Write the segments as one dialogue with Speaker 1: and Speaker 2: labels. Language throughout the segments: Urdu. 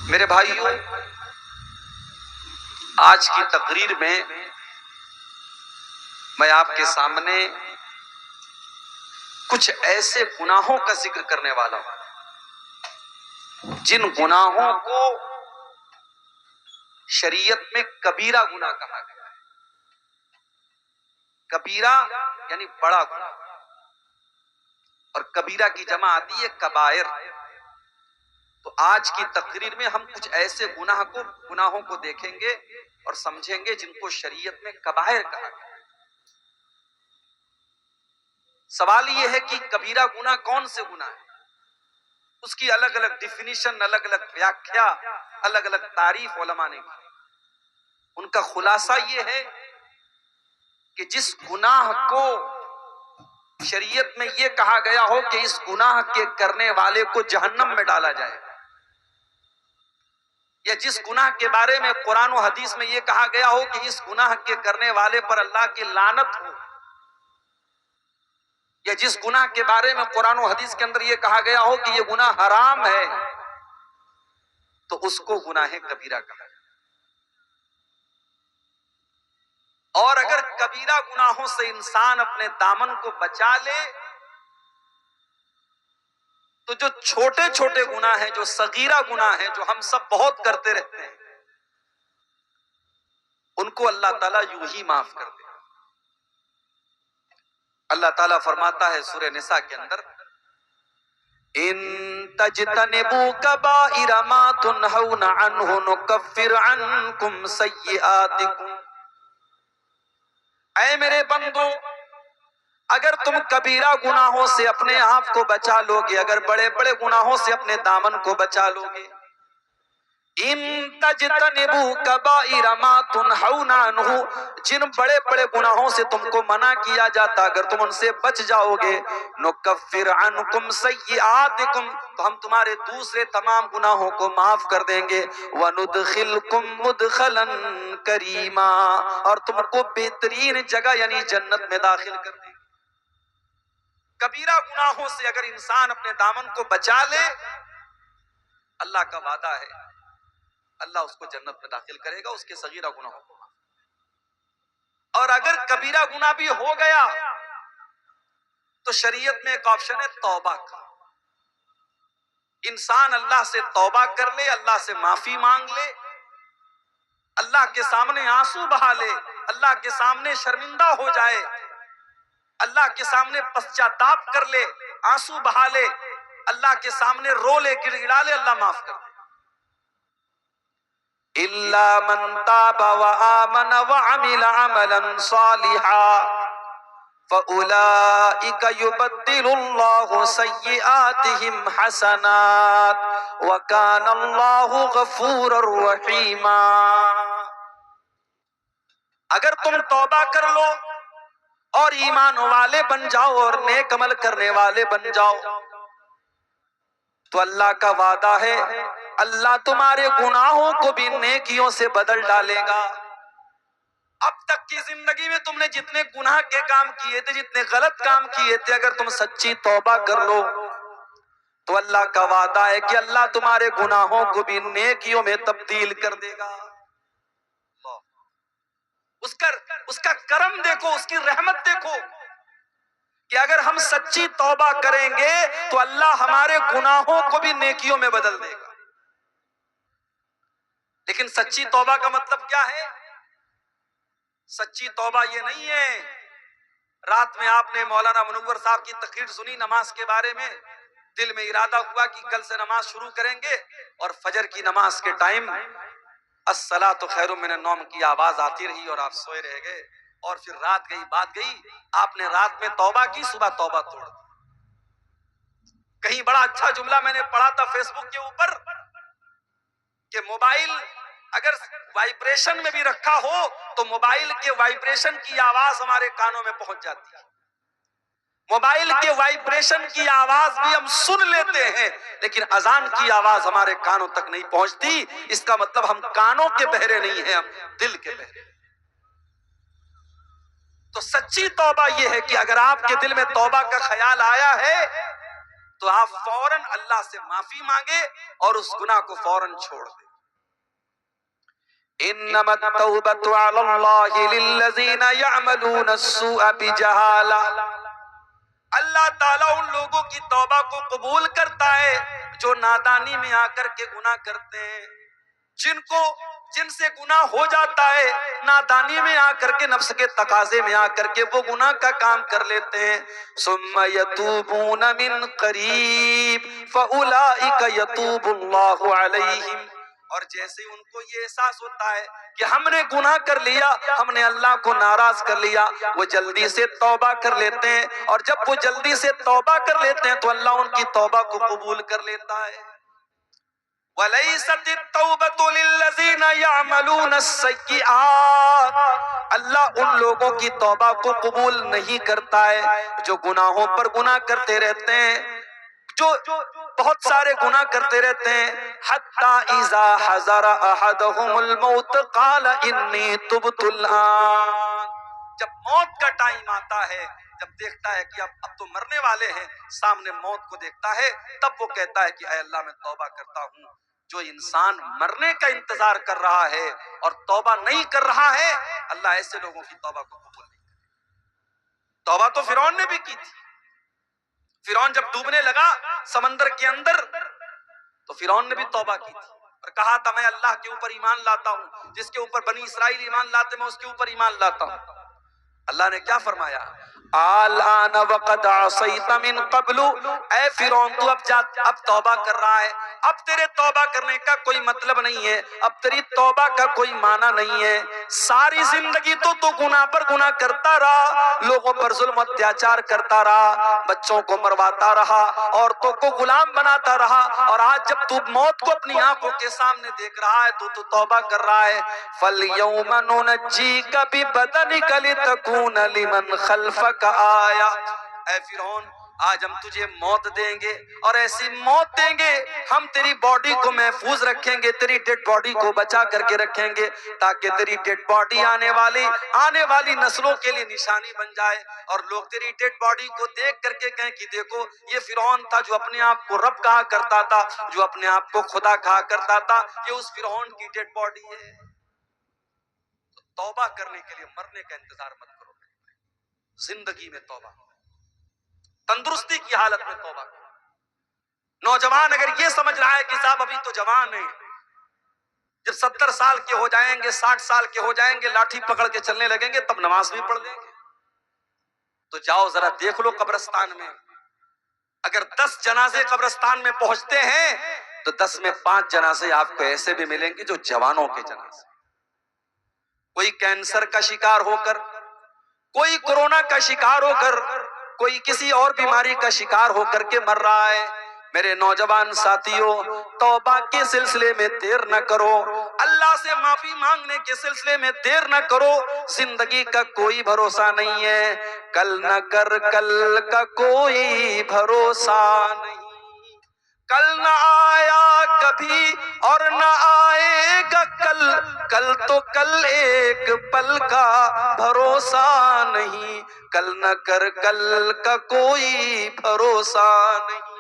Speaker 1: میرے بھائیوں، آج کی تقریر میں میں آپ کے سامنے کچھ ایسے گناہوں کا ذکر کرنے والا ہوں جن گناہوں کو شریعت میں کبیرہ گناہ کہا گیا ہے۔ کبیرہ یعنی بڑا گناہ، اور کبیرہ کی جمع آتی ہے کبائر۔ تو آج کی تقریر میں ہم کچھ ایسے گناہوں کو دیکھیں گے اور سمجھیں گے جن کو شریعت میں کبائر کہا گیا ہے۔ سوال یہ ہے کہ کبیرہ گناہ کون سے گناہ ہیں؟ اس کی الگ الگ ڈیفینیشن، الگ الگ ویاکھیا، الگ الگ تعریف علماء نے کی۔ ان کا خلاصہ یہ ہے کہ جس گناہ کو شریعت میں یہ کہا گیا ہو کہ اس گناہ کے کرنے والے کو جہنم میں ڈالا جائے، یا جس گناہ کے بارے میں قرآن و حدیث میں یہ کہا گیا ہو کہ اس گناہ کے کرنے والے پر اللہ کی لعنت ہو، یا جس گناہ کے بارے میں قرآن و حدیث کے اندر یہ کہا گیا ہو کہ یہ گناہ حرام ہے، تو اس کو گناہ کبیرہ کہا جائے۔ اور اگر کبیرہ گناہوں سے انسان اپنے دامن کو بچا لے تو جو چھوٹے چھوٹے گناہ ہیں، جو صغیرہ گناہ ہیں، جو ہم سب بہت کرتے رہتے ہیں، ان کو اللہ تعالیٰ یوں ہی معاف کر دے۔ اللہ تعالیٰ فرماتا ہے سورہ نساء کے اندر، ان تجتنبوا کبائر ما تنہون عنہ نکفر عنکم سیئاتکم۔ اے میرے بندو، اگر تم کبیرہ گناہوں سے اپنے آپ کو بچا لو گے، اگر بڑے بڑے گناہوں سے اپنے دامن کو بچا لو گے، ان تجتنبوا کبائر ما تنہون عنہ، جن بڑے بڑے گناہوں سے تم کو منع کیا جاتا اگر تم ان سے بچ جاؤ گے، نکفر عنکم سیئاتکم، تو ہم تمہارے دوسرے تمام گناہوں کو معاف کر دیں گے، وندخلکم مدخلا کریما، اور تم کو بہترین جگہ یعنی جنت میں داخل کر دیں گے۔ کبیرہ گناہوں سے اگر انسان اپنے دامن کو بچا لے، اللہ کا وعدہ ہے اللہ اس کو جنت میں داخل کرے گا، اس کے صغیرہ گناہوں کو۔ اور اگر کبیرہ گناہ بھی ہو گیا تو شریعت میں ایک آپشن ہے توبہ کا۔ انسان اللہ سے توبہ کر لے، اللہ سے معافی مانگ لے، اللہ کے سامنے آنسو بہا لے، اللہ کے سامنے شرمندہ ہو جائے، اللہ کے سامنے پశ్چاتاپ کر لے، آنسو بہا لے، اللہ کے سامنے رو لے، گڑ گڑا لے، اللہ معاف کر دے۔ الا من تاب وآمن وعمل عملا صالحا فأولئك يبدل الله سيئاتهم حسنات وكان الله غفورا رحيما۔ اگر تم توبہ کر لو اور ایمان والے بن جاؤ اور نیک عمل کرنے والے بن جاؤ تو اللہ کا وعدہ ہے اللہ تمہارے گناہوں کو بھی نیکیوں سے بدل ڈالے گا۔ اب تک کی زندگی میں تم نے جتنے گناہ کے کام کیے تھے، جتنے غلط کام کیے تھے، اگر تم سچی توبہ کر لو تو اللہ کا وعدہ ہے کہ اللہ تمہارے گناہوں کو بھی نیکیوں میں تبدیل کر دے گا۔ اس کا کرم دیکھو، اس کی رحمت دیکھو کہ اگر ہم سچی توبہ کریں گے تو اللہ ہمارے گناہوں کو بھی نیکیوں میں بدل دے گا۔ لیکن سچی توبہ کا مطلب کیا ہے؟ سچی توبہ یہ نہیں ہے رات میں آپ نے مولانا منور صاحب کی تقریر سنی نماز کے بارے میں، دل میں ارادہ ہوا کہ کل سے نماز شروع کریں گے، اور فجر کی نماز کے ٹائم الصلاۃ خیر من النوم کی آواز آتی رہی اور آپ سوئے رہ گئے، اور پھر رات گئی بات گئی، آپ نے رات میں توبہ کی، صبح توبہ توڑ دی۔ کہیں بڑا اچھا جملہ میں نے پڑھا تھا فیس بک کے اوپر کہ موبائل اگر وائبریشن میں بھی رکھا ہو تو موبائل کے وائبریشن کی آواز ہمارے کانوں میں پہنچ جاتی ہے، موبائل کے وائبریشن کی آواز بھی ہم سن لیتے ہیں لیکن اذان کی آواز ہمارے کانوں تک نہیں پہنچتی۔ اس کا مطلب ہم کانوں کے بہرے نہیں ہیں، ہم دل کے بہرے۔ تو سچی توبہ یہ ہے کہ اگر آپ کے دل میں توبہ کا خیال آیا ہے تو آپ فوراً اللہ سے معافی مانگے اور اس گناہ کو فوراً چھوڑ دیں. انما التوبۃ علی اللہ للذین یعملون السوء بجہالہ. اللہ تعالیٰ ان لوگوں کی توبہ کو قبول کرتا ہے جو نادانی میں آ کر کے گناہ کرتے ہیں. جن سے گناہ ہو جاتا ہے نادانی میں آ کر کے، نفس کے تقاضے میں آ کر کے وہ گناہ کا کام کر لیتے ہیں. ثم یتوبون من قریب فاولئک یتوب اللہ علیہم. اور جیسے ان کو یہ احساس ہوتا ہے کہ ہم نے گناہ کر لیا، ہم نے اللہ کو ناراض کر لیا، وہ جلدی سے توبہ کر لیتے ہیں. اور جب وہ جلدی سے توبہ کر لیتے ہیں تو اللہ ان کی توبہ کو قبول کر لیتا ہے. وَلَيْسَتِ التَّوْبَةُ لِلَّذِينَ يَعْمَلُونَ السَّيِّئَاتِ. اللہ ان لوگوں کی توبہ کو قبول نہیں کرتا ہے جو گناہوں پر گناہ کرتے رہتے ہیں، جو بہت سارے گناہ کرتے رہتے ہیں. حَتَّى إِذَا حَضَرَ أَحَدَهُمُ الْمَوْتُ قَالَ إِنِّي تُبْتُ الْآنَ. جب موت کا ٹائم آتا ہے، جب دیکھتا ہے کہ اب تو مرنے والے ہیں، سامنے موت کو دیکھتا ہے، تب وہ کہتا ہے کہ اے اللہ میں توبہ کرتا ہوں. جو انسان مرنے کا انتظار کر رہا ہے اور توبہ نہیں کر رہا ہے، اللہ ایسے لوگوں کی توبہ کو قبول نہیں کرتا. توبہ تو فرعون نے بھی کی تھی. فرعون جب ڈوبنے لگا سمندر کے اندر تو فرعون نے بھی توبہ کی تھی اور کہا تھا میں اللہ کے اوپر ایمان لاتا ہوں، جس کے اوپر بنی اسرائیل ایمان لاتے میں اس کے اوپر ایمان لاتا ہوں. اللہ نے کیا فرمایا؟ آلآن وقد عصیت من قبل. اے فرعون تو اب توبہ کر رہا ہے، اب تیرے توبہ کرنے کا کوئی مطلب نہیں ہے، اب تیری توبہ کا کوئی معنی نہیں ہے. ساری زندگی تو گناہ پر گناہ کرتا رہا، لوگوں پر ظلم اتیاچار کرتا رہا، بچوں کو مرواتا رہا، عورتوں کو غلام بناتا رہا، اور آج جب تو موت کو اپنی آنکھوں کے سامنے دیکھ رہا ہے تو توبہ کر رہا ہے. فَالْيَوْمَ نُنَجِّيكَ بِبَدَنِكَ لِتَكُونَ لِمَنْ خَلْفَكَ آیَةً. اے فرعون آج ہم تجھے موت دیں گے اور ایسی موت دیں گے، ہم تیری باڈی کو محفوظ رکھیں گے، تیری ڈیڈ باڈی کو بچا کر کے رکھیں گے تاکہ تیری ڈیڈ باڈی آنے والی نسلوں کے لیے نشانی بن جائے، اور لوگ تیری ڈیڈ باڈی کو دیکھ کر کے کہیں کہ دیکھو یہ فرعون تھا جو اپنے آپ کو رب کہا کرتا تھا، جو اپنے آپ کو خدا کہا کرتا تھا، یہ اس فرعون کی ڈیڈ باڈی ہے. توبہ کرنے کے لیے مرنے کا انتظار مت کرو، زندگی میں توبہ، تندرستی کی حالت میں توبہ کرو. نوجوان اگر یہ سمجھ رہا ہے کہ صاحب ابھی تو جوان ہیں، جب 70 سال کے ہو جائیں گے، 60 سال کے ہو جائیں گے، لاٹھی پکڑ کے چلنے لگیں گے تب نماز بھی پڑھ لیں گے، تو جاؤ ذرا دیکھ لو قبرستان میں. اگر 10 جنازے قبرستان میں پہنچتے ہیں تو 10 میں 5 جنازے آپ کو ایسے بھی ملیں گے جو جوانوں کے جنازے، کوئی کینسر کا شکار ہو کر، کوئی کورونا کا شکار ہو کر، کوئی کسی اور بیماری کا شکار ہو کر کے مر رہا ہے. میرے نوجوان ساتھیوں، توبہ کے سلسلے میں دیر نہ کرو، اللہ سے معافی مانگنے کے سلسلے میں دیر نہ کرو. زندگی کا کوئی بھروسہ نہیں ہے، کل نہ کر کل کا کوئی بھروسہ نہیں، کل نہ آیا کبھی اور نہ آئے گا کل، کل تو کل ایک پل کا بھروسہ نہیں، کل نہ کر کل کا کوئی بھروسہ نہیں.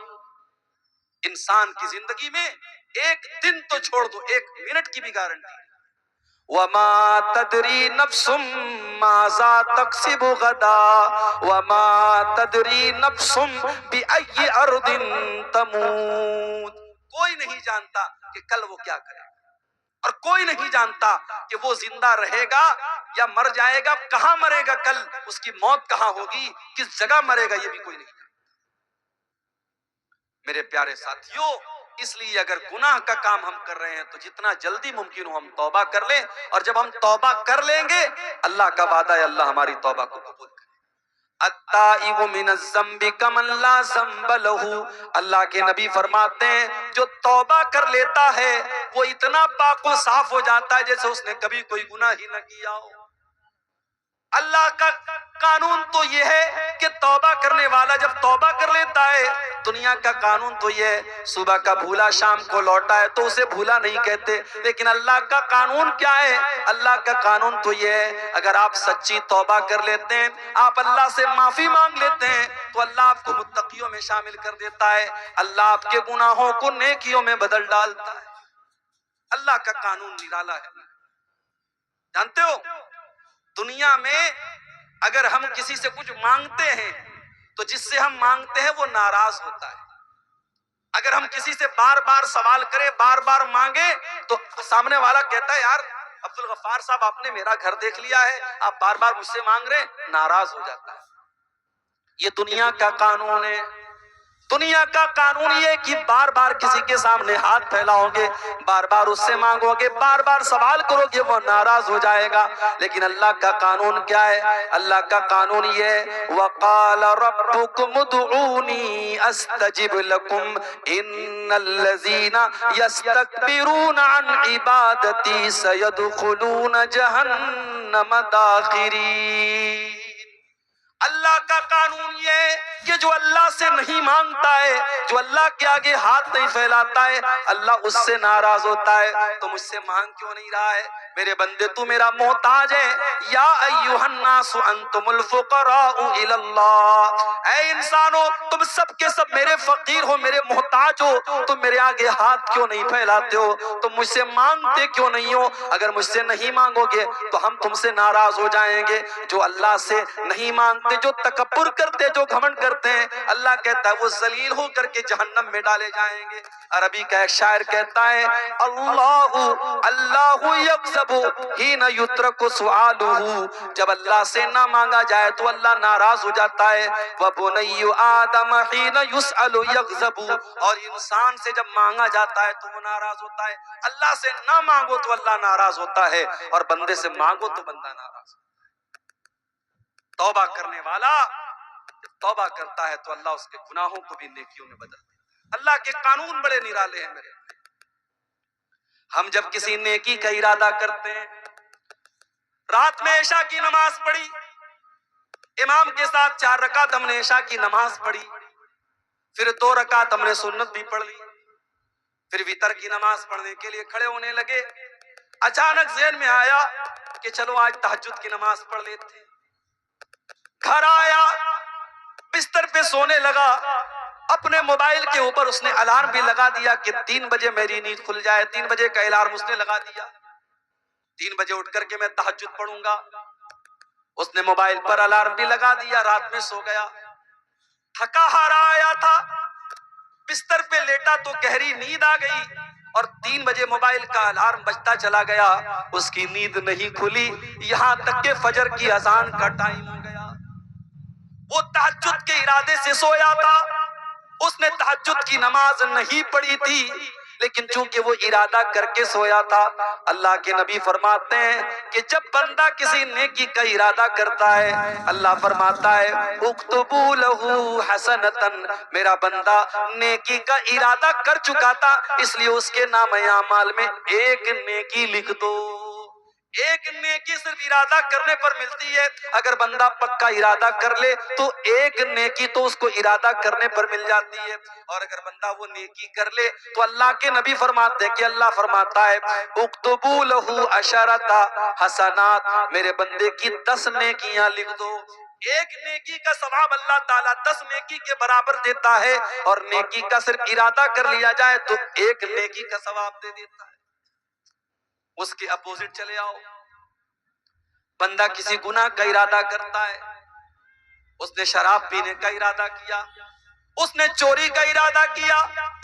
Speaker 1: انسان کی زندگی میں ایک دن تو چھوڑ دو، ایک منٹ کی بھی گارنٹی. وَمَا تَدْرِي نَفْسٌ مَاذَا تَكْسِبُ غَدًا وَمَا تَدْرِي نَفْسٌ بِأَيِّ أَرْضٍ تَمُوتُ. کوئی نہیں جانتا کہ کل وہ کیا کرے گا، اور کوئی نہیں جانتا کہ وہ زندہ رہے گا یا مر جائے گا، کہاں مرے گا کل، اس کی موت کہاں ہوگی، کس جگہ مرے گا، یہ بھی کوئی نہیں جانتا. میرے پیارے ساتھیوں، اس لیے اگر گناہ کا کام ہم کر رہے ہیں تو جتنا جلدی ممکن ہو ہم توبہ کر لیں، اور جب ہم توبہ کر لیں گے اللہ کا وعدہ ہے اللہ ہماری توبہ کو قبول کرے. التائب من الذنب کمن لا ذنب لہ. اللہ کے نبی فرماتے ہیں جو توبہ کر لیتا ہے وہ اتنا پاک و صاف ہو جاتا ہے جیسے اس نے کبھی کوئی گناہ ہی نہ کیا ہو. اللہ کا قانون تو یہ ہے کہ توبہ کرنے والا جب توبہ کر لیتا ہے، دنیا کا قانون تو یہ ہے صبح کا بھولا شام کو لوٹا ہے تو اسے بھولا نہیں کہتے، لیکن اللہ کا قانون کیا ہے؟ اللہ کا قانون تو یہ ہے اگر آپ سچی توبہ کر لیتے ہیں، آپ اللہ سے معافی مانگ لیتے ہیں تو اللہ آپ کو متقیوں میں شامل کر دیتا ہے، اللہ آپ کے گناہوں کو نیکیوں میں بدل ڈالتا ہے۔ اللہ کا قانون نرالا ہے۔ جانتے ہو دنیا میں اگر ہم کسی سے کچھ مانگتے ہیں تو جس سے ہم مانگتے ہیں وہ ناراض ہوتا ہے۔ اگر ہم کسی سے بار بار سوال کریں، بار بار مانگیں تو سامنے والا کہتا ہے یار عبدالغفار صاحب آپ نے میرا گھر دیکھ لیا ہے، آپ بار بار مجھ سے مانگ رہے ہیں، ناراض ہو جاتا ہے۔ یہ دنیا کا قانون ہے۔ دنیا کا قانون یہ کہ بار بار کسی کے سامنے ہاتھ پھیلاؤ گے، بار بار اس سے مانگو گے، بار بار سوال کرو گے، وہ ناراض ہو جائے گا۔ لیکن اللہ کا قانون کیا ہے؟ اللہ کا قانون یہ ہے وَقَالَ رَبُّكُمُ ادْعُونِي أَسْتَجِبْ لَكُمْ إِنَّ الَّذِينَ يَسْتَكْبِرُونَ عَنْ عِبَادَتِي سَيَدْخُلُونَ جَهَنَّمَ دَاخِرِينَ۔ اللہ کا قانون یہ ہے کہ جو اللہ سے نہیں مانگتا ہے، جو اللہ کے آگے ہاتھ نہیں پھیلاتا ہے، اللہ اس سے ناراض ہوتا ہے۔ تو مجھ سے مانگ کیوں نہیں رہا ہے؟ میرے بندے تو میرا محتاج ہے۔ یا ایھا الناس انتم الفقراء الی اللہ، اے انسانو تم سب کے سب میرے فقیر ہو، میرے محتاج ہو، تم میرے آگے ہاتھ کیوں نہیں پھیلاتے ہو؟ تم مجھ سے مانگتے کیوں نہیں ہو؟ اگر مجھ سے نہیں مانگو گے تو ہم تم سے ناراض ہو جائیں گے۔ جو اللہ سے نہیں مانگتے، جو تکبر کرتے، جو گھمنڈ کرتے ہیں، اللہ کہتا ہے وہ ذلیل ہو کر کے جہنم میں ڈالے جائیں گے۔ عربی کا ایک شاعر کہتا ہے اللہ یغضب حین یترک سؤالہ، جب اللہ سے نہ مانگا جائے تو اللہ ناراض ہو جاتا ہے۔ وَبُنَيُّ آدَمَ حین یسأل یغضب، اور انسان سے جب مانگا جاتا ہے تو وہ ناراض ہوتا ہے۔ اللہ سے نہ مانگو تو اللہ ناراض ہوتا ہے، اور بندے سے مانگو تو بندہ ناراض ہوتا ہے۔ توبہ کرنے والا جب توبہ کرتا ہے تو اللہ اس کے گناہوں کو بھی نیکیوں میں بدل دیتا ہے۔ اللہ کے قانون بڑے نرالے ہیں میرے۔ ہم جب کسی نیکی کا ارادہ کرتے ہیں، رات میں عشاء کی نماز پڑھی، امام کے ساتھ 4 رکعت ہم نے عشاء کی نماز پڑھی، پھر 2 رکعت ہم نے سنت بھی پڑھ لی، پھر وتر کی نماز پڑھنے کے لیے کھڑے ہونے لگے، اچانک ذہن میں آیا کہ چلو آج تہجد کی نماز پڑھ لیتے ہیں۔ گھر آیا، بستر پہ سونے لگا، اپنے موبائل کے اوپر اس نے الارم بھی لگا دیا کہ 3 بجے میری نیند کھل جائے، 3 بجے کا الارم اس نے لگا دیا، 3 بجے اٹھ کر کے میں تہجد پڑھوں گا۔ اس نے موبائل پر الارم بھی لگا دیا، رات میں سو گیا، تھکا ہارا آیا تھا، بستر پہ لیٹا تو گہری نیند آ گئی، اور 3 بجے موبائل کا الارم بجتا چلا گیا، اس کی نیند نہیں کھلی یہاں تک کہ فجر کی اذان کا ٹائم ہو گیا۔ وہ تہجد کے ارادے سے سویا تھا، اس نے تہجد کی نماز نہیں پڑھی تھی، لیکن چونکہ وہ ارادہ کر کے سویا تھا۔ اللہ کے نبی فرماتے ہیں کہ جب بندہ کسی نیکی کا ارادہ کرتا ہے، اللہ فرماتا ہے اکتبوا لہ حسنۃ، میرا بندہ نیکی کا ارادہ کر چکا تھا اس لیے اس کے نام اعمال میں ایک نیکی لکھ دو۔ ایک نیکی صرف ارادہ کرنے پر ملتی ہے، اگر بندہ پکا ارادہ کر لے تو ایک نیکی تو اس کو ارادہ کرنے پر مل جاتی ہے، اور اگر بندہ وہ نیکی کر لے تو اللہ کے نبی فرماتے ہیں کہ اللہ فرماتا ہے اکتبوا لہ عشرۃ حسنات، میرے بندے کی 10 نیکیاں لکھ دو۔ ایک نیکی کا ثواب اللہ تعالیٰ 10 نیکی کے برابر دیتا ہے، اور نیکی کا صرف ارادہ کر لیا جائے تو ایک نیکی کا ثواب دے دیتا ہے۔ اس کے اپوزٹ چلے آؤ، بندہ کسی گناہ کا ارادہ کرتا ہے، اس نے شراب پینے کا ارادہ کیا، اس نے چوری کا ارادہ کیا،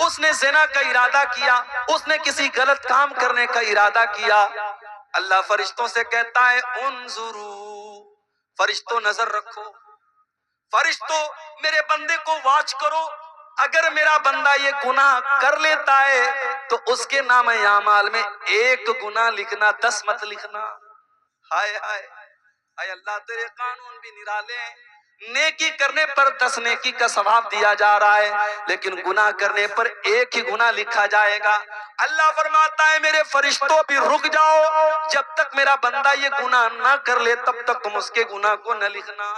Speaker 1: اس نے زنا کا ارادہ کیا، اس نے کسی غلط کام کرنے کا ارادہ کیا، اللہ فرشتوں سے کہتا ہے انظروا، فرشتوں نظر رکھو، فرشتوں میرے بندے کو واچ کرو، اگر میرا بندہ یہ گناہ کر لیتا ہے تو اس کے نام اعمال میں ایک گناہ لکھنا، 10 مت لکھنا۔ ہائے ہائے ہائے اللہ، تیرے قانون بھی نرالے ہیں۔ نیکی کرنے پر 10 نیکی کا ثواب دیا جا رہا ہے، لیکن گناہ کرنے پر 1 ہی گناہ لکھا جائے گا۔ اللہ فرماتا ہے میرے فرشتوں بھی رک جاؤ، جب تک میرا بندہ یہ گناہ نہ کر لے تب تک تم اس کے گناہ کو نہ لکھنا۔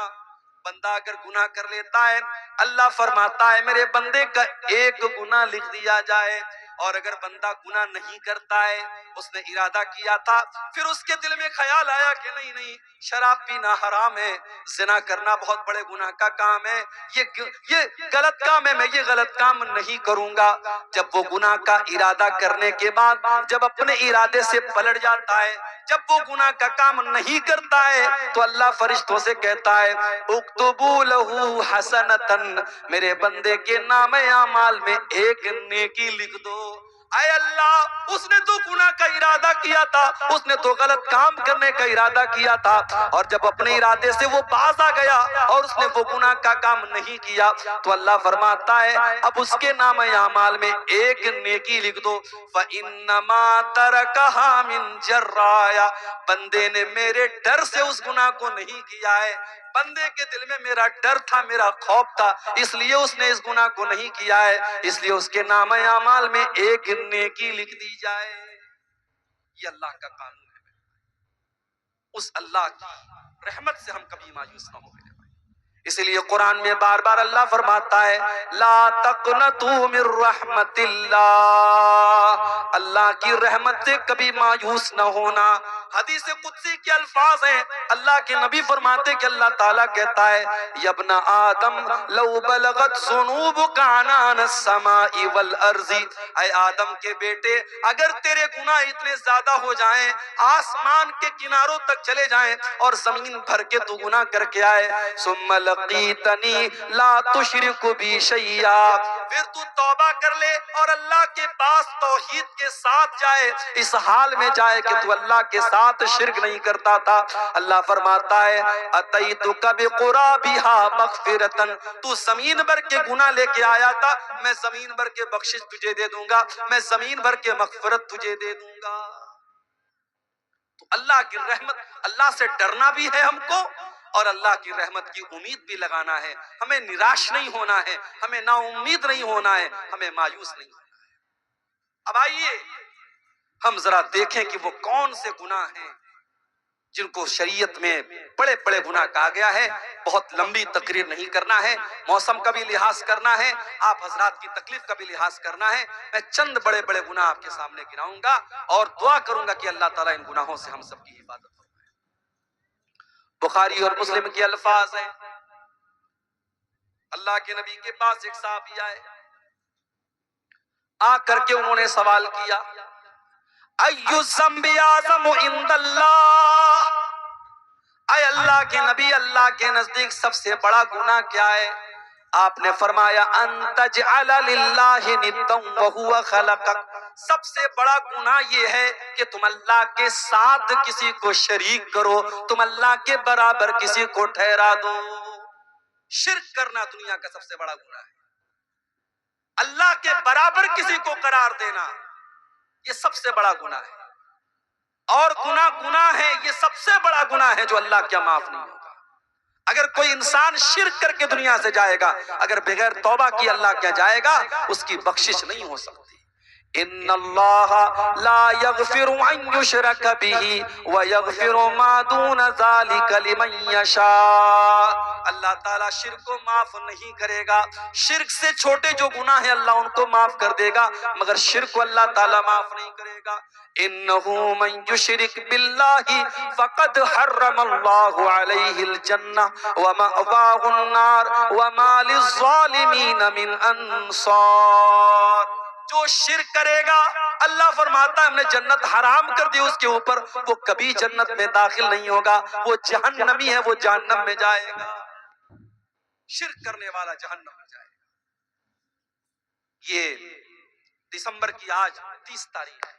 Speaker 1: بندہ اگر گناہ کر لیتا ہے، اللہ فرماتا ہے میرے بندے کا 1 گناہ لکھ دیا جائے، اور اگر بندہ گناہ نہیں کرتا ہے، اس نے ارادہ کیا تھا، پھر اس کے دل میں خیال آیا کہ نہیں شراب پینا حرام ہے، زنا کرنا بہت بڑے گناہ کا کام ہے، یہ غلط کام ہے، میں یہ غلط کام نہیں کروں گا۔ جب وہ گناہ کا ارادہ کرنے کے بعد جب اپنے ارادے سے پلٹ جاتا ہے، جب وہ گناہ کا کام نہیں کرتا ہے، تو اللہ فرشتوں سے کہتا ہے اکتبوا لہ حسنۃ، میرے بندے کے نام اعمال میں 1 نیکی لکھ دو۔ اے اللہ، اس نے تو گناہ کا ارادہ کیا تھا، اس نے تو غلط کام کرنے کا ارادہ کیا تھا، اور جب اپنے ارادے سے وہ باز آ گیا اور اس نے وہ گناہ کا کام نہیں کیا، تو اللہ فرماتا ہے اب اس کے نام اعمال میں 1 نیکی لکھ دو۔ فَإِنَّمَا تَرَكَهَا مِن جَرَّايَ، بندے نے میرے ڈر سے اس گناہ کو نہیں کیا ہے، بندے کے دل میں میرا ڈر تھا، میرا خوف تھا، اس لیے اس نے اس گناہ کو نہیں کیا ہے، اس لیے اس کے نام اعمال میں 1 نیکی لکھ دی جائے۔ یہ اللہ کا قانون ہے، اس اللہ کی رحمت سے ہم کبھی مایوس نہ ہو۔ اسی لیے قرآن میں بار بار اللہ فرماتا ہے لا تقنطوا من رحمت اللہ، اللہ کی رحمت سے کبھی مایوس نہ ہونا۔ حدیث قدسی کے الفاظ ہیں، اللہ کے نبی فرماتے کہ اللہ تعالیٰ کہتا ہے یا ابن آدم لو بلغت ذنوبک عنان السماء والارض، اے آدم کے بیٹے اگر تیرے گناہ اتنے زیادہ ہو جائیں، آسمان کے کناروں تک چلے جائیں اور زمین بھر کے تو گناہ کر کے آئے، ثم لقیتنی لا تشرک بی شیئا، پھر تو توبہ کر لے اور اللہ کے پاس توحید کے ساتھ جائے، اس حال میں جائے کہ تو اللہ کے ساتھ شرک نہیں کرتا تھا، اللہ فرماتا ہے اتیتک بقرابھا مغفرۃ، تو زمین بھر کے گناہ لے کے آیا تھا، میں زمین بھر کے بخشش تجھے دے دوں گا، میں زمین بھر کے مغفرت تجھے دے دوں گا۔ تو اللہ کی رحمت، اللہ سے ڈرنا بھی ہے ہم کو، اور اللہ کی رحمت کی امید بھی لگانا ہے، ہمیں نراش نہیں ہونا ہے، ہمیں نا امید نہیں ہونا ہے، ہمیں مایوس نہیں ہونا ہے۔ اب آئیے ہم ذرا دیکھیں کہ وہ کون سے گناہ ہیں جن کو شریعت میں بڑے بڑے گناہ کہا گیا ہے۔ بہت لمبی تقریر نہیں کرنا ہے، موسم کا بھی لحاظ کرنا ہے، آپ حضرات کی تکلیف کا بھی لحاظ کرنا ہے، میں چند بڑے بڑے گناہ آپ کے سامنے گناؤں گا اور دعا کروں گا کہ اللہ تعالیٰ ان گناہوں سے ہم سب کی حفاظت فرمائے۔ بخاری اور مسلم کے الفاظ ہیں، اللہ کے نبی کے پاس ایک صحابی آئے، آ کر کے انہوں نے سوال کیا ایُّ الذنب اعظم عند اللہ، اے اللہ کے نبی، اللہ کے نزدیک سب سے بڑا گناہ کیا ہے؟ آپ نے فرمایا ان تجعل للہ ندا وہو خلقک، سب سے بڑا گناہ یہ ہے کہ تم اللہ کے ساتھ کسی کو شریک کرو، تم اللہ کے برابر کسی کو ٹھہرا دو۔ شرک کرنا دنیا کا سب سے بڑا گناہ ہے، اللہ کے برابر کسی کو قرار دینا یہ سب سے بڑا گناہ ہے، اور گناہ ہے، یہ سب سے بڑا گناہ ہے جو اللہ کیا معاف نہیں ہوگا۔ اگر کوئی انسان شرک کر کے دنیا سے جائے گا، اگر بغیر توبہ کی اللہ کیا جائے گا، اس کی بخشش نہیں ہو سکتی۔ ان اللہ لا یغفر ان یشرک بہ ویغفر ما دون ذلک لمن یشاء، اللہ تعالیٰ شرک کو معاف نہیں کرے گا، شرک سے چھوٹے جو گناہ ہیں اللہ ان کو معاف کر دے گا، مگر شرک کو اللہ تعالیٰ معاف نہیں کرے گا۔ انہ من یشرک باللہ فقد حرم اللہ علیہ الجنہ ومأواہ النار وما للظالمین من انصار، جو شرک کرے گا اللہ فرماتا ہے ہم نے جنت حرام کر دی اس کے اوپر، وہ کبھی جنت میں داخل نہیں ہوگا، وہ جہنمی ہے، وہ جہنم میں جائے گا، شرک کرنے والا جہنم میں جائے گا۔ یہ دسمبر کی آج 30 تاریخ ہے،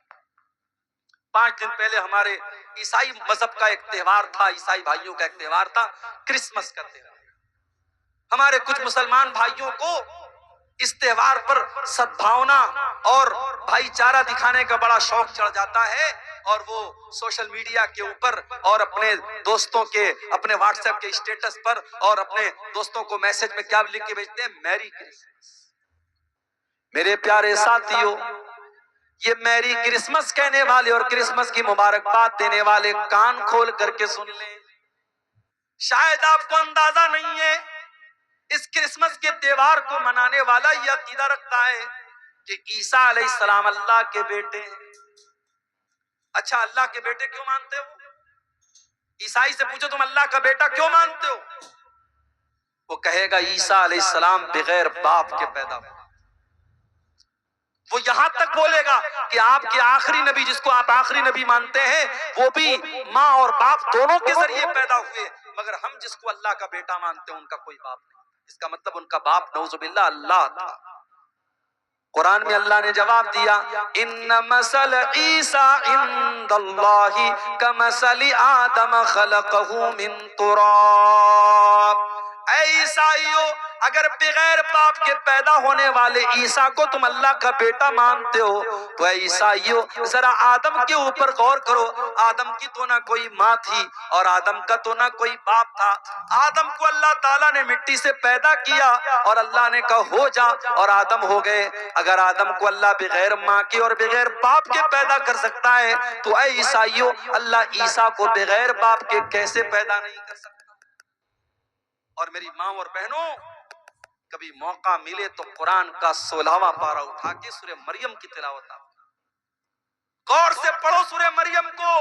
Speaker 1: 5 دن پہلے ہمارے عیسائی مذہب کا ایک تہوار تھا، عیسائی بھائیوں کا ایک تہوار تھا، کرسمس کا تہوار۔ ہمارے کچھ مسلمان بھائیوں کو اس تہوار پر سدبھاونا اور بھائی چارہ دکھانے کا بڑا شوق چڑھ جاتا ہے، اور وہ سوشل میڈیا کے اوپر اور اپنے دوستوں کے اپنے واٹس ایپ کے اسٹیٹس پر اور اپنے دوستوں کو میسج میں کیا لکھ کے بھیجتے ہیں؟ میری کرسمس۔ میرے پیارے ساتھیوں، یہ میری کرسمس کہنے والے اور کرسمس کی مبارکباد دینے والے کان کھول کر کے سن لیں، شاید آپ کو اندازہ نہیں ہے اس کرسمس کے تہوار کو منانے والا یہ عقیدہ رکھتا ہے کہ عیسیٰ علیہ السلام اللہ کے بیٹے ہیں۔ اچھا، اللہ کے بیٹے کیوں مانتے ہو؟ عیسائی سے پوچھو تم اللہ کا بیٹا کیوں مانتے ہو؟ وہ کہے گا عیسیٰ علیہ السلام بغیر باپ کے پیدا ہوئے۔ وہ یہاں تک بولے گا کہ آپ کے آخری نبی جس کو آپ آخری نبی مانتے ہیں وہ بھی ماں اور باپ دونوں کے ذریعے پیدا ہوئے، مگر ہم جس کو اللہ کا بیٹا مانتے ہیں ان کا کوئی باپ نہیں۔ اس کا مطلب ان کا باپ نعوذ باللہ اللہ تھا۔ قرآن میں اللہ نے جواب دیا، ان مثل عیسیٰ عند اللہ کمثل آدم خلقہ من تراب۔ اے عیسائیو، اگر بغیر باپ کے پیدا ہونے والے عیسیٰ کو تم اللہ کا بیٹا مانتے ہو تو اے عیسائیو ذرا آدم کے اوپر غور کرو۔ آدم کی تو نہ کوئی ماں تھی اور آدم کا تو نہ کوئی باپ تھا۔ آدم کو اللہ تعالیٰ نے مٹی سے پیدا کیا اور اللہ نے کہا ہو جا اور آدم ہو گئے۔ اگر آدم کو اللہ بغیر ماں کے اور بغیر باپ کے پیدا کر سکتا ہے تو اے عیسائیو اللہ عیسیٰ کو بغیر باپ کے کیسے پیدا نہیں کر سکتا؟ اور میری ماں اور بہنوں، کبھی موقع ملے تو قرآن کا 16واں پارہ اٹھا کے سورہ مریم کی تلاوت آپ غور سے پڑھو۔ سورہ مریم کو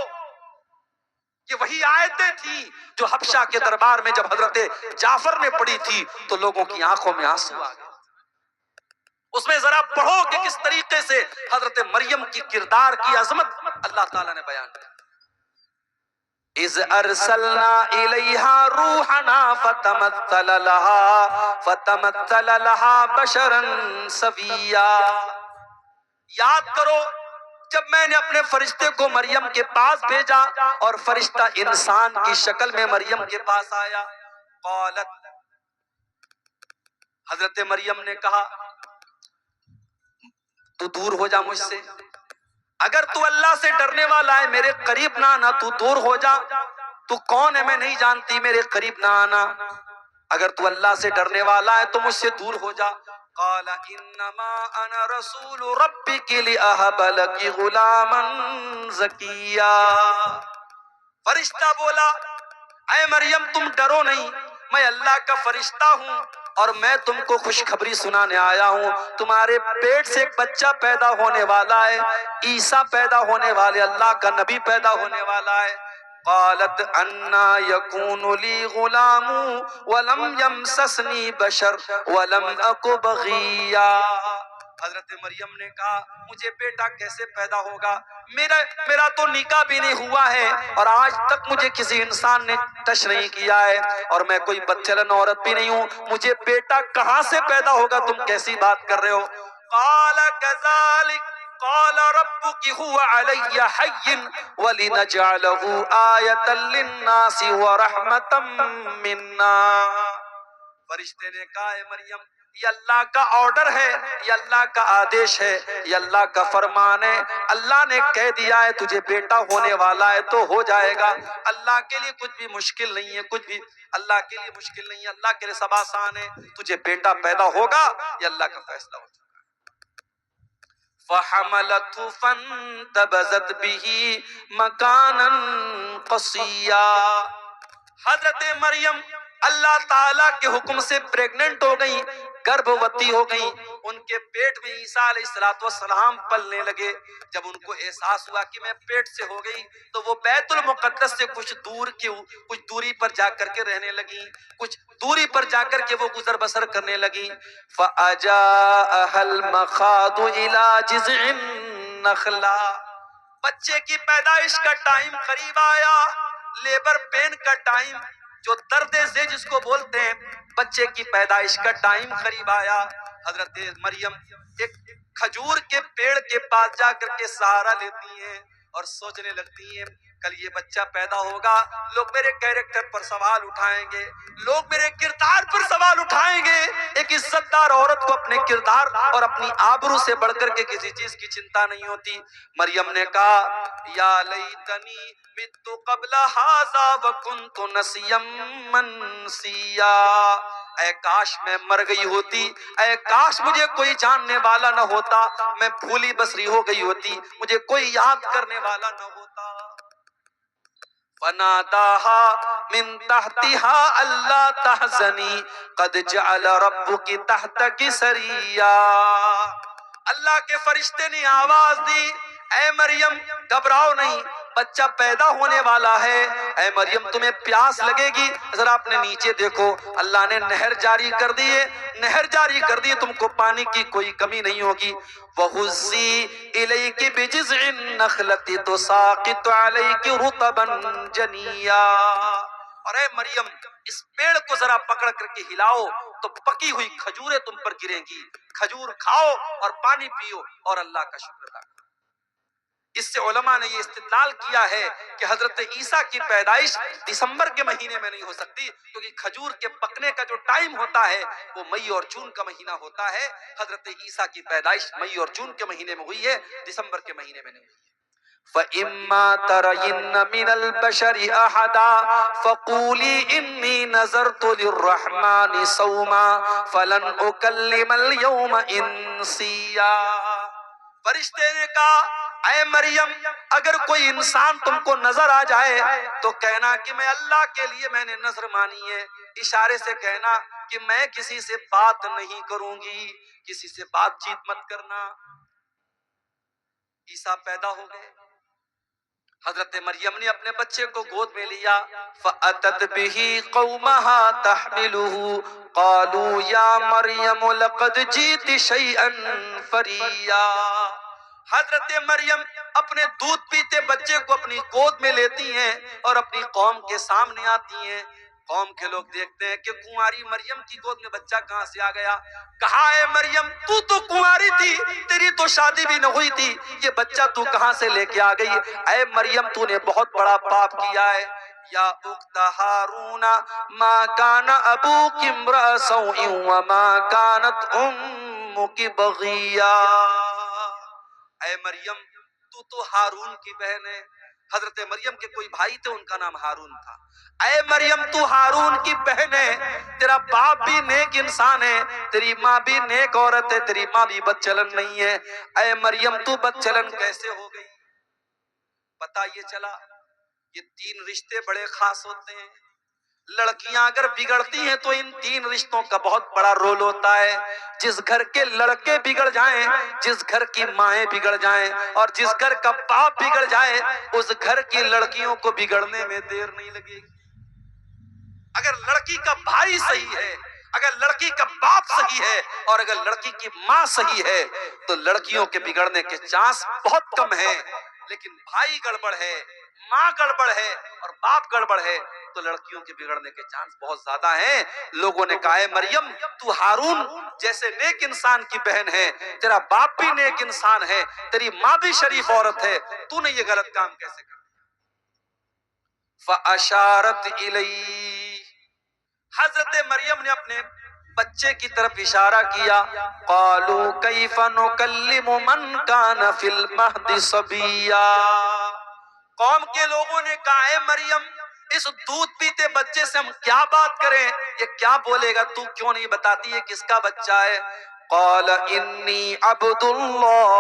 Speaker 1: یہ وہی آیتیں تھی جو حبشہ کے دربار میں جب حضرت جعفر نے پڑھی تھی تو لوگوں کی آنکھوں میں آنسو آ گئے۔ اس میں ذرا پڑھو کہ کس طریقے سے حضرت مریم کی کردار کی عظمت اللہ تعالیٰ نے بیان کی۔ اذ ارسلنا الیہا روحنا فتمثل لہا بشرا سویا۔ یاد کرو جب میں نے اپنے فرشتے کو مریم کے پاس بھیجا اور فرشتہ انسان کی شکل میں مریم کے پاس آیا۔ قالت، حضرت مریم نے کہا تو دور ہو جا مجھ سے، اگر تو اللہ سے ڈرنے والا ہے میرے قریب نہ آنا، تو دور ہو جا۔ تو کون ہے میں نہیں جانتی، میرے قریب نہ آنا۔ اگر تو اللہ سے ڈرنے والا ہے تو مجھ سے دور ہو جا۔ قال انما انا رسول ربک لاہب لک غلاما زکیا۔ فرشتہ بولا اے مریم تم ڈرو نہیں، میں اللہ کا فرشتہ ہوں اور میں تم کو خوشخبری سنانے آیا ہوں۔ تمہارے پیٹ سے ایک بچہ پیدا ہونے والا ہے، عیسیٰ پیدا ہونے والے، اللہ کا نبی پیدا ہونے والا ہے۔ قالت انا یکون لی غلام ولم یمسسنی بشر ولم اک بغیا۔ حضرت مریم نے کہا مجھے بیٹا کیسے پیدا ہوگا، میرا تو نکاح بھی نہیں ہوا ہے اور آج تک مجھے کسی انسان نے ٹچ نہیں کیا ہے اور میں کوئی بچلن عورت بھی نہیں ہوں، مجھے بیٹا کہاں سے پیدا ہوگا، تم کیسی بات کر رہے ہو؟ قال کذالک قال ربک هو علی حی ولنجعلہ آیۃ للناس ورحمۃ منا۔ فرشتے نے کہا اے مریم یہ اللہ کا آرڈر ہے، یہ اللہ کا آدیش ہے، یہ اللہ کا فرمان ہے۔ اللہ نے کہہ دیا ہے تجھے بیٹا ہونے والا ہے تو ہو جائے گا۔ اللہ کے لیے کچھ بھی مشکل نہیں ہے، کچھ بھی اللہ کے لیے مشکل نہیں ہے، اللہ کے لیے سب آسان ہے۔ تجھے بیٹا پیدا ہوگا، یہ اللہ کا فیصلہ ہو چکا۔ فحملته فانتبذت به مکانا قصیا۔ حضرت مریم اللہ تعالیٰ کے حکم سے پریگننٹ ہو گئی، گربھوتی ہو گئی، ان کے پیٹ میں عیسیٰ علیہ السلام پلنے لگے۔ جب ان کو احساس ہوا کہ میں پیٹ سے ہو گئی تو وہ بیت المقدس سے کچھ دوری پر جا کر کے رہنے لگی، کچھ دوری پر جا کر کے وہ گزر بسر کرنے لگی۔ فَأَجَاءَهَا الْمَخَاضُ إِلَى جِذْعِ النَّخْلَةِ۔ بچے کی پیدائش کا ٹائم قریب آیا، لیبر پین کا ٹائم، جو درد زی جس کو بولتے ہیں، بچے کی پیدائش کا ٹائم قریب آیا۔ حضرت مریم ایک کھجور کے پیڑ کے پاس جا کر کے سہارا لیتی ہیں اور سوچنے لگتی ہیں کل یہ بچہ پیدا ہوگا، لوگ میرے کیریکٹر پر سوال اٹھائیں گے، لوگ میرے کردار پر سوال اٹھائیں گے۔ ایک عزت دار عورت کو اپنے کردار اور اپنی آبرو سے بڑھ کر کے کسی چیز کی چنتا نہیں ہوتی۔ مریم نے کہا یا لیتنی مت قبل ھذا وکنت نسیا منسیا، اے کاش میں مر گئی ہوتی، اے کاش مجھے کوئی جاننے والا نہ ہوتا، میں بھولی بسری ہو گئی ہوتی، مجھے کوئی یاد کرنے والا نہ ہوتا۔ فناداها من تحتها الا تحزنی قد جعل ربک تحتک سریا، اللہ کے فرشتے نے آواز دی اے مریم گھبراؤ نہیں، بچہ پیدا ہونے والا ہے، اے مریم تمہیں پیاس لگے گی، ذرا اپنے نیچے دیکھو، اللہ نے نہر جاری کر دی ہے، نہر جاری کر دی، تم کو پانی کی کوئی کمی نہیں ہوگی۔ وَهُزِّي إِلَيْكِ بِجِذْعِ النَّخْلَةِ تُسَاقِطُ عَلَيْكِ رُطَبًا جَنِيًّا، اور اے مریم اس پیڑ کو ذرا پکڑ کر کے ہلاؤ تو پکی ہوئی کھجوریں تم پر گریں گی، کھجور کھاؤ اور پانی پیو اور اللہ کا شکر ادا کرو۔ اس سے علماء نے یہ استدلال کیا ہے کہ حضرت عیسیٰ کی پیدائش دسمبر کے مہینے میں نہیں ہو سکتی، کیونکہ کھجور کے پکنے کا جو ٹائم ہوتا ہے وہ مئی اور جون کا مہینہ ہوتا ہے۔ حضرت عیسیٰ کی پیدائش مئی اور جون کے مہینے میں ہوئی ہے، دسمبر کے مہینے میں نہیں ہوئی ہے۔ فَإِمَّا تَرَيِنَّ مِنَ الْبَشَرِ أَحَدًا فَقُولِي إِنِّي نَذَرْتُ لِلرَّحْمَنِ صَوْمًا فَلَنْ أُكَلِّمَ الْيَوْمَ إِنسِيًّا، فرشتے نے کہا اے مریم اگر کوئی انسان تم کو نظر آ جائے تو کہنا کہ میں اللہ کے لیے میں نے نظر مانی ہے، اشارے سے کہنا کہ میں کسی سے بات نہیں کروں گی، کسی سے بات چیت مت کرنا۔ عیسیٰ پیدا ہو گئے، حضرت مریم نے اپنے بچے کو گود میں لیا، فَأَتَتْ بِهِ قَوْمَهَا تَحْمِلُهُ قَالُوا يَا مَرْيَمُ لَقَدْ جِئْتِ شَيْئًا فَرِيًّا، حضرت مریم اپنے دودھ پیتے بچے کو اپنی گود میں لیتی ہیں اور اپنی قوم کے سامنے آتی ہیں۔ قوم کے لوگ دیکھتے ہیں کہ کنواری مریم کی گود میں بچہ کہاں سے آ گیا، کہا اے مریم تو کنواری تھی، تیری تو شادی بھی نہ ہوئی تھی، یہ بچہ تو کہاں سے لے کے آ گئی؟ اے مریم تو نے بہت بڑا پاپ کیا ہے۔ یا اخت ہارون ما کان ابوک امرأ سوء وما کانت امک بغیا، اے مریم تو ہارون کی بہن ہے۔ حضرت مریم کے کوئی بھائی تھے، ان کا نام ہارون تھا۔ اے مریم تو ہارون کی بہن ہے، تیرا باپ بھی نیک انسان ہے، تیری ماں بھی نیک عورت ہے، تیری ماں بھی بد چلن نہیں ہے، اے مریم تو بد چلن کیسے ہو گئی؟ پتہ یہ چلا یہ تین رشتے بڑے خاص ہوتے ہیں، لڑکیاں اگر بگڑتی ہیں تو ان تین رشتوں کا بہت بڑا رول ہوتا ہے۔ جس گھر کے لڑکے بگڑ جائیں، جس گھر کی مائیں بگڑ جائیں اور جس گھر کا باپ بگڑ جائے، اس گھر کی لڑکیوں کو بگڑنے میں دیر نہیں لگے گی۔ اگر لڑکی کا بھائی صحیح ہے، اگر لڑکی کا باپ صحیح ہے اور اگر لڑکی کی ماں صحیح ہے تو لڑکیوں کے بگڑنے کے چانس بہت کم ہیں، لیکن بھائی گڑبڑ ہے، ماں گڑبڑ ہے اور باپ گڑبڑ ہے تو لڑکیوں کے بگڑنے کے چانس بہت زیادہ ہیں۔ لوگوں نے کہا اے مریم تو ہارون جیسے نیک انسان کی بہن ہے، تیرا باپ بھی نیک انسان ہے، تیری ماں بھی شریف عورت ہے، تو نے یہ غلط کام کیسے کر؟ فَأَشَارَتْ إِلَيْهِ، حضرت مریم نے اپنے بچے کی طرف اشارہ کیا۔ قَالُوا كَيْفَ نُكَلِّمُ مَنْ كَانَ فِي الْمَهْدِ صَبِيًّا، قوم کے لوگوں نے کہا اے مریم اس دودھ پیتے بچے سے ہم کیا بات کریں، یہ کیا بولے گا، تو کیوں نہیں بتاتی ہے کس کا بچہ ہے؟ قال انی عبد اللہ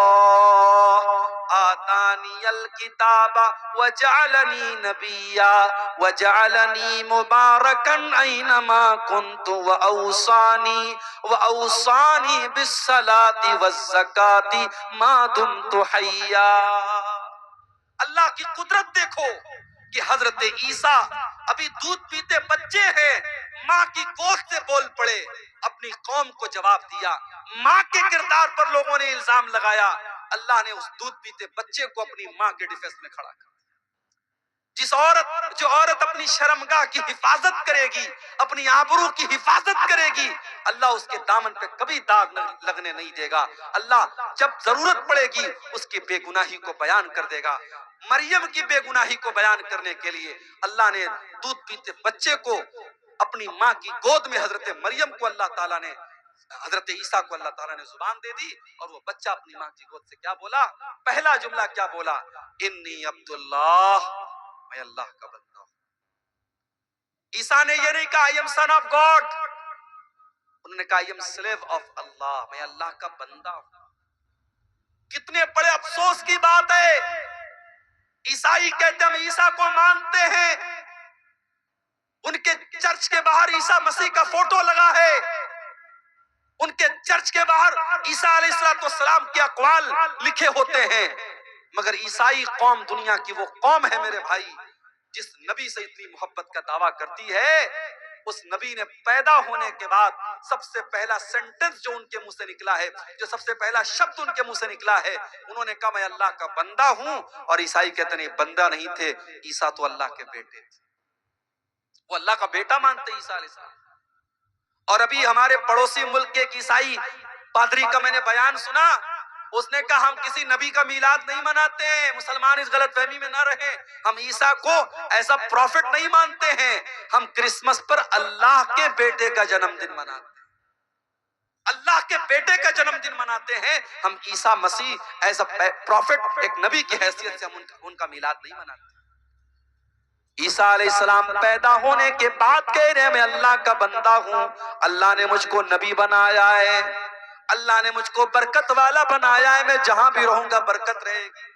Speaker 1: آتانی الکتاب وجعلنی نبیا وجعلنی مبارکا اینما کنت واوصانی بالصلاة والزکاة ما دمت حیا۔ اللہ کی قدرت دیکھو کہ حضرت عیسیٰ ابھی دودھ پیتے بچے ہیں، ماں کی گود سے بول پڑے، اپنی قوم کو جواب دیا۔ ماں کے کردار پر لوگوں نے الزام لگایا، اللہ نے اس دودھ پیتے بچے کو اپنی ماں کے ڈیفنس میں کھڑا کر دیا۔ جو عورت اپنی شرمگاہ کی حفاظت کرے گی، اپنی آبرو کی حفاظت کرے گی، اللہ اس کے دامن پہ کبھی داغ لگنے نہیں دے گا۔ اللہ جب ضرورت پڑے گی اس کی بے گناہی کو بیان کر دے گا۔ مریم کی بے گناہی کو بیان کرنے کے لیے اللہ نے دودھ پیتے بچے کو اپنی ماں کی گود میں، حضرت مریم کو اللہ تعالیٰ نے، حضرت عیسیٰ کو اللہ تعالیٰ نے زبان دے دی، اور وہ بچہ اپنی ماں کی گود سے کیا بولا؟ پہلا جملہ کیا بولا؟ انی عبداللہ، میں اللہ کا بندہ ہوں۔ عیسیٰ نے یہ نہیں کہا I am son of God، انہوں نے کہا I am slave of اللہ، میں اللہ کا بندہ ہوں۔ کتنے بڑے افسوس کی بات ہے، عیسائی کہتے ہم عیسیٰ کو مانتے ہیں، ان کے چرچ کے باہر عیسیٰ مسیح کا فوٹو لگا ہے، ان کے چرچ کے باہر عیسیٰ علیہ السلام کے اقوال لکھے ہوتے ہیں، مگر عیسائی قوم دنیا کی وہ قوم ہے میرے بھائی جس نبی سے اتنی محبت کا دعویٰ کرتی ہے، اس نبی نے پیدا ہونے کے بعد سب سے پہلا سینٹنس جو ان کے منہ سے نکلا ہے، جو سب سے پہلا شبد ان کے منہ سے نکلا ہے، انہوں نے کہا میں اللہ کا بندہ ہوں۔ اور عیسائی کہتے نہیں، بندہ نہیں تھے، عیسیٰ تو اللہ کے بیٹے تھے، وہ اللہ کا بیٹا مانتے عیسیٰ علیہ السلام۔ اور ابھی ہمارے پڑوسی ملک کے ایک عیسائی پادری کا میں نے بیان سنا، اس نے کہا ہم کسی نبی کا میلاد نہیں مناتے ہیں، مسلمان اس غلط فہمی میں نہ رہیں، ہم عیسیٰ کو ایسا پروفٹ نہیں مانتے ہیں، ہم کرسمس پر اللہ کے بیٹے کا جنم دن مناتے ہیں، اللہ کے بیٹے کا جنم دن مناتے ہیں، ہم عیسیٰ مسیح ایز اے پروفٹ، ایک نبی کی حیثیت سے ہم ان کا میلاد نہیں مناتے۔ عیسیٰ علیہ السلام پیدا ہونے کے بعد کہہ رہے ہیں میں اللہ کا بندہ ہوں، اللہ نے مجھ کو نبی بنایا ہے، اللہ نے مجھ کو برکت والا بنایا ہے، میں جہاں بھی رہوں گا برکت رہے گی،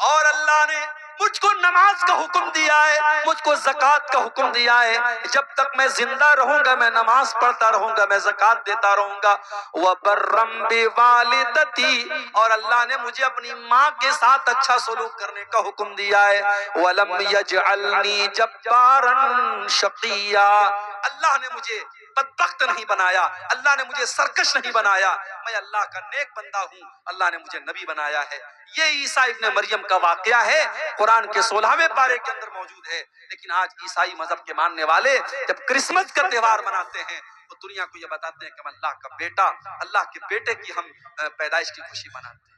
Speaker 1: اور اللہ نے مجھ کو نماز کا حکم دیا ہے، مجھ کو زکوٰۃ کا حکم دیا ہے، جب تک میں زندہ رہوں گا میں نماز پڑھتا رہوں گا، میں زکوٰۃ دیتا رہوں گا۔ وَبَرًّا بِوَالِدَتِي، اور اللہ نے مجھے اپنی ماں کے ساتھ اچھا سلوک کرنے کا حکم دیا ہے۔ وَلَمْ يَجْعَلْنِي جَبَّارًا شَقِيًّا، اللہ نے مجھے بدبخت نہیں بنایا، اللہ نے مجھے سرکش نہیں بنایا، میں اللہ کا نیک بندہ ہوں، اللہ نے مجھے نبی بنایا ہے۔ یہ عیسیٰ ابن مریم کا واقعہ ہے، قرآن کے 16ویں پارے کے اندر موجود ہے۔ لیکن آج عیسائی مذہب کے ماننے والے جب کرسمس کا تہوار مناتے ہیں تو دنیا کو یہ بتاتے ہیں کہ ہم اللہ کا بیٹا، اللہ کے بیٹے کی ہم پیدائش کی خوشی مناتے ہیں۔